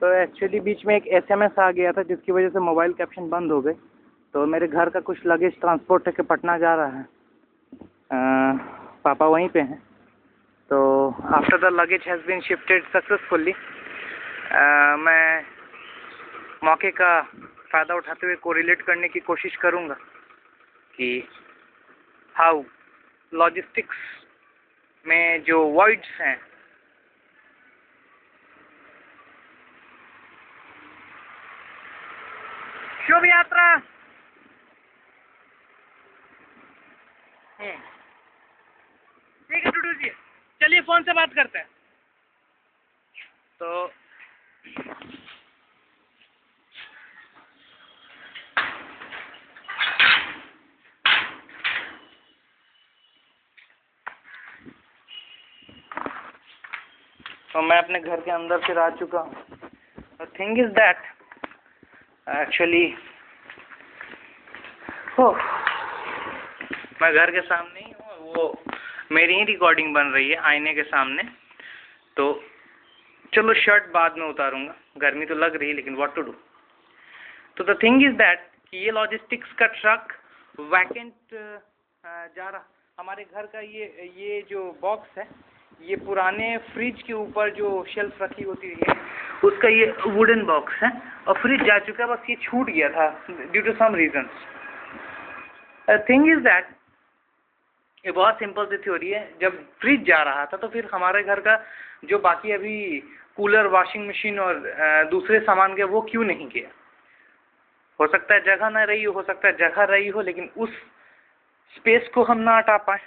तो एक्चुअली बीच में एक एसएमएस आ गया था जिसकी वजह से मोबाइल कैप्शन बंद हो गए। तो मेरे घर का कुछ लगेज ट्रांसपोर्ट होकर पटना जा रहा है। पापा वहीं पे हैं। तो after the luggage has been shifted successfully, मैं मौके का फ़ायदा उठाते हुए कोरिलेट करने की कोशिश करूँगा कि हाउ लॉजिस्टिक्स में जो वॉइड्स हैं, शुभ यात्रा। ठीक है टूटू जी, चलिए फ़ोन से बात करते हैं। तो मैं अपने घर के अंदर फिर आ चुका हूँ। The thing is that actually मैं घर के सामने ही हूँ, वो मेरी ही रिकॉर्डिंग बन रही है आईने के सामने। तो चलो शर्ट बाद में उतारूंगा, गर्मी तो लग रही है लेकिन व्हाट टू डू। तो द थिंग इज़ दैट कि ये लॉजिस्टिक्स का ट्रक वैकेंट जा रहा। हमारे घर का ये जो बॉक्स है, ये पुराने फ्रिज के ऊपर जो शेल्फ रखी होती है उसका ये वुडन बॉक्स है और फ्रिज जा चुका है, बस ये छूट गया था due to some reasons. Thing is that ये बहुत सिंपल सी थ्योरी है। जब फ्रिज जा रहा था तो फिर हमारे घर का जो बाकी अभी कूलर, वॉशिंग मशीन और दूसरे सामान के वो क्यों नहीं गया। हो सकता है जगह ना रही हो सकता है जगह रही हो, लेकिन उस स्पेस को हम ना हटा पाए।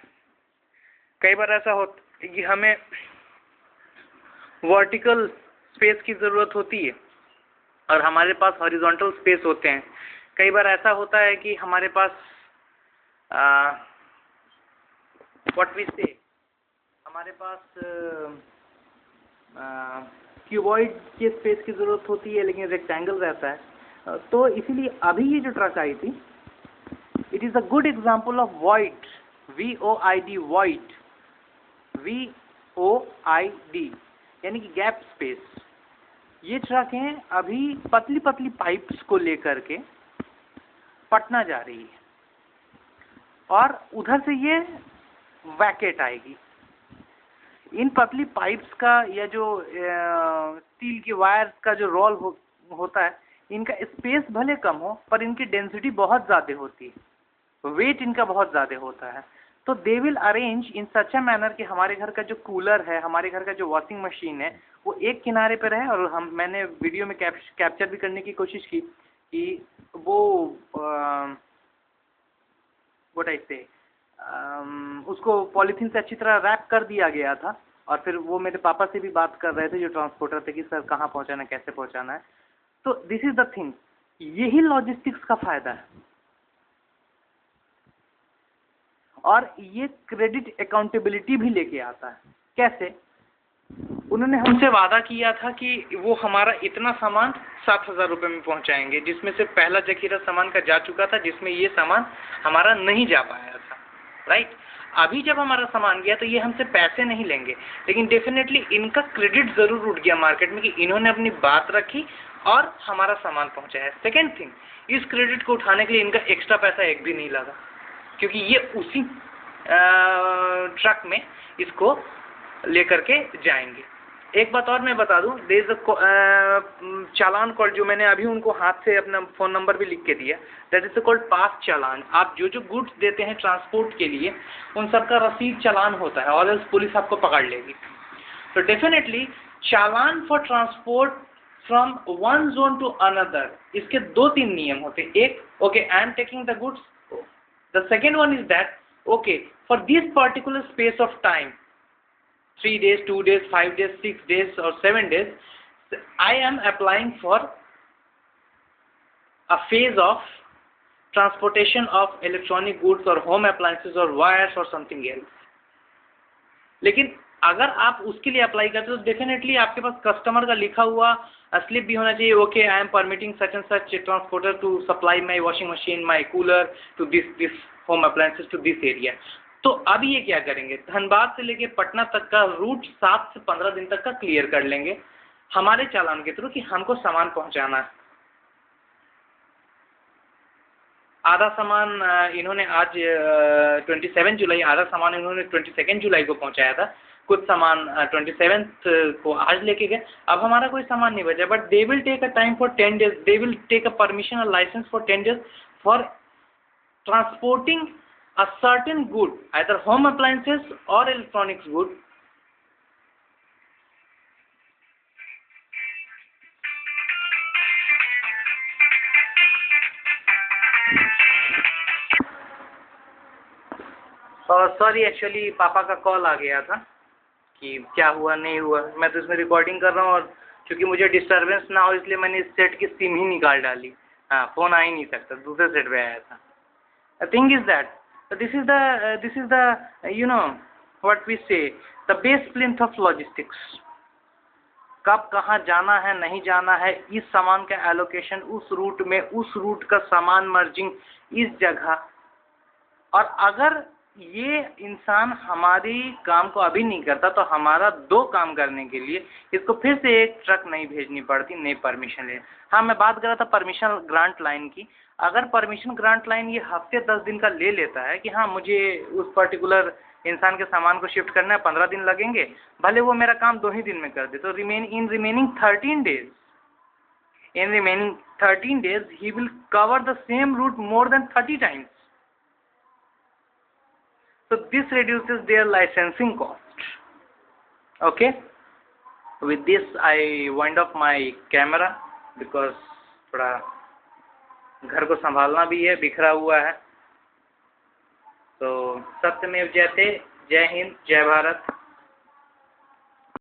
कई बार ऐसा होता है कि हमें वर्टिकल स्पेस की ज़रूरत होती है और हमारे पास हॉरिजॉन्टल स्पेस होते हैं। कई बार ऐसा होता है कि हमारे पास व्हाट वी से हमारे पास क्यूबॉइड के स्पेस की ज़रूरत होती है लेकिन रेक्टेंगल रहता है। तो इसीलिए अभी ये जो ट्रक आई थी, it is a good example of void, VOID, void, VOID यानी कि गैप स्पेस। ये ट्रकें अभी पतली पतली पाइप्स को लेकर के पटना जा रही है और उधर से ये वैकेट आएगी। इन पतली पाइप्स का या जो स्टील के वायर्स का जो रोल होता है, इनका स्पेस भले कम हो पर इनकी डेंसिटी बहुत ज़्यादा होती है, वेट इनका बहुत ज़्यादा होता है। तो they will arrange in such a manner कि हमारे घर का जो कूलर है, हमारे घर का जो वॉशिंग मशीन है, वो एक किनारे पर रहे। और मैंने वीडियो में कैप्चर भी करने की कोशिश की कि वो व्हाट आई से उसको पॉलीथीन से अच्छी तरह रैप कर दिया गया था। और फिर वो मेरे पापा से भी बात कर रहे थे जो ट्रांसपोर्टर थे कि सर कहाँ पहुँचाना है, कैसे पहुँचाना है। तो दिस इज़ द थिंग, यही लॉजिस्टिक्स का फ़ायदा है। और ये क्रेडिट अकाउंटेबिलिटी भी लेके आता है। कैसे? उन्होंने हमसे वादा किया था कि वो हमारा इतना सामान 7,000 रुपये में पहुंचाएंगे, जिसमें से पहला जखीरा सामान का जा चुका था, जिसमें ये सामान हमारा नहीं जा पाया था, राइट। अभी जब हमारा सामान गया तो ये हमसे पैसे नहीं लेंगे, लेकिन डेफिनेटली इनका क्रेडिट ज़रूर उठ गया मार्केट में कि इन्होंने अपनी बात रखी और हमारा सामान पहुँचाया। सेकेंड थिंग, इस क्रेडिट को उठाने के लिए इनका एक्स्ट्रा पैसा एक भी नहीं लगा, क्योंकि ये उसी ट्रक में इसको लेकर के जाएंगे। एक बात और मैं बता दूं, देयर इज चालान कॉल्ड, जो मैंने अभी उनको हाथ से अपना फ़ोन नंबर भी लिख के दिया, दैट इज कॉल्ड पास चालान। आप जो गुड्स देते हैं ट्रांसपोर्ट के लिए, उन सब का रसीद चालान होता है, और एल्स पुलिस आपको पकड़ लेगी। तो definitely challan for transport from one zone to another, इसके 2-3 नियम होते हैं। एक, okay I am taking the goods. The second one is that, okay, for this particular space of time, 3 days, 2 days, 5 days, 6 days or 7 days, I am applying for a phase of transportation of electronic goods or home appliances or wires or something else. लेकिन अगर आप उसके लिए apply करते हो तो definitely आपके पास customer का लिखा हुआ स्लिप भी होना चाहिए, okay I am permitting such and such transporter to supply my washing machine, my cooler to this home appliances to this area. तो अब ये क्या करेंगे, धनबाद से लेके पटना तक का रूट 7 से 15 दिन तक का क्लियर कर लेंगे। हमारे चालान के थ्रू कि हमको सामान पहुंचाना है। आधा सामान इन्होंने आज 27 जुलाई, आधा सामान इन्होंने 22 जुलाई को पहुंचाया था, कुछ सामान 27 को आज लेके गए। अब हमारा कोई सामान नहीं बचा, but they will take a time for 10 days, they will take a permission और licence for 10 days for transporting a certain good, either home appliances और इलेक्ट्रॉनिक्स गुड। सॉरी, एक्चुअली पापा का कॉल आ गया था कि क्या हुआ नहीं हुआ। मैं तो इसमें रिकॉर्डिंग कर रहा हूँ, और क्योंकि मुझे डिस्टरबेंस ना हो इसलिए मैंने इस सेट की सिम ही निकाल डाली। हाँ, फ़ोन आ ही नहीं सकता, दूसरे सेट पे आया था। The thing is that this is the you know what we say the base plinth of logistics. कब कहाँ जाना है, नहीं जाना है, इस सामान का एलोकेशन उस रूट में, उस रूट का सामान मर्जिंग इस जगह। और अगर ये इंसान हमारी काम को अभी नहीं करता तो हमारा 2 काम करने के लिए इसको फिर से एक ट्रक नहीं भेजनी पड़ती, नहीं परमिशन ले। हाँ, मैं बात कर रहा था परमिशन ग्रांट लाइन की। अगर परमिशन ग्रांट लाइन ये हफ्ते 10 दिन का ले लेता है कि हाँ मुझे उस पर्टिकुलर इंसान के सामान को शिफ्ट करना है, 15 दिन लगेंगे, भले वो मेरा काम 2 ही दिन में कर दे, तो remaining 13 days he will cover the same route more than 30 times. So this reduces their licensing cost. Okay, with this I wind up my camera because थोड़ा घर को संभालना भी है, बिखरा हुआ है। तो सत्यमेव जयते। जय हिंद, जय भारत।